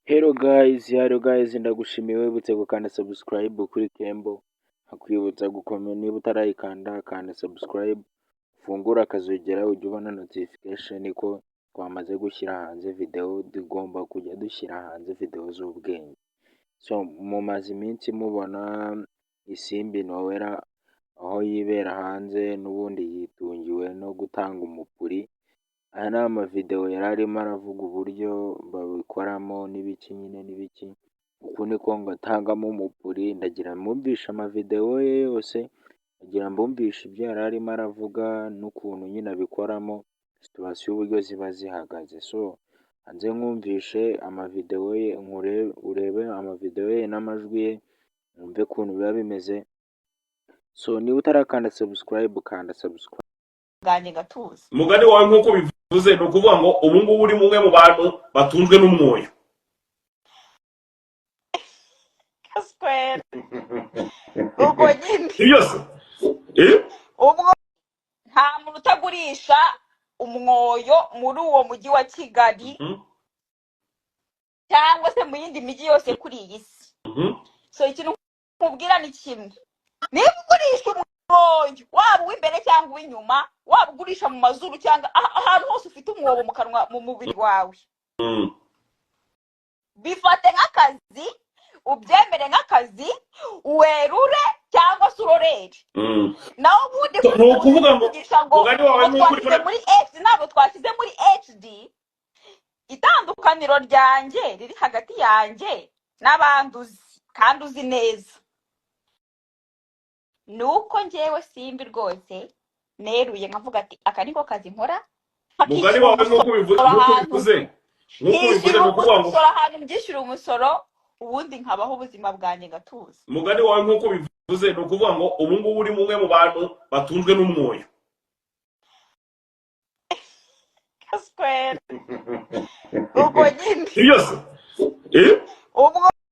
Hello guys, ndagushimiye wibutse gukanda subscribe kuri Kembo. Hakwibutsa gukomera niba utarayikanda, kanda subscribe, fungura akazogera ujye ubona notification ko twamaze gushyira hanze video. Tugomba kujya dushyira hanze video z'ubwenge. So mumaze iminsi mubona Isimbi Nowela aho yibera hanze n'ubundi yitungiwe no gutanga umupuri. Aya ni amavideo yari arimo aravuga uburyo babikoramo n'ibiki nyine n'ibiki, uku niko ngo atangamo umupuri. Ndagira mbumvishe amavideo ye yose, ndagira mbumvishe ibyo yari arimo aravuga n'ukuntu nyine abikoramo, situation uburyo ziba zihagaze. So hanze nkumvishe amavideo ye, urebe amavideo ye n'amajwi ye, mwumve ukuntu biba bimeze. So niba utarakanda subscribe, kanda subscribe. Ganye gatuza umugani wawe nk'uko bivuze ni ukuvuga ngo ubu ngubu uri mumwe mu bantu batunzwe n'umwoyo. kaswera ubwo nyine byose ubwo nta muntu utagurisha umwoyo muri uwo mujyi wa Kigali cyangwa se mu yindi mijyi yose kuri iyi si. So ikintu nkubwira ni kimwe, niba ugurisha umwoyo waba uw'imbere cyangwa uw'inyuma, waba ugurisha mu mazuru cyangwa ahantu hose ufite umwobo mu kanwa, mu mubiri wawe, bifate nk'akazi, ubyemere nk'akazi, werure cyangwa se urorere. Naho ubundi ni ukuvuga ngo umugani wawe twashyize muri HD, ntabwo twashyize muri HD. Itandukaniro ryanjye riri hagati yanjye n'abanduzi kandi uzi neza nuko njyewe Simbi rwose neruye nkavuga ati aka niko kazi nkora. umugani wawe nk'uko bivuze ni ukuvuga ngo ahantu mbyishyura umusoro, ubundi nkabaho ubuzima bwanjye gatuza. umugani wawe nk'uko bivuze ni ukuvuga ngo ubu ngubu uri mumwe mu bantu batunzwe n'umwoyo. kaswera ubwo nyine byose ubwo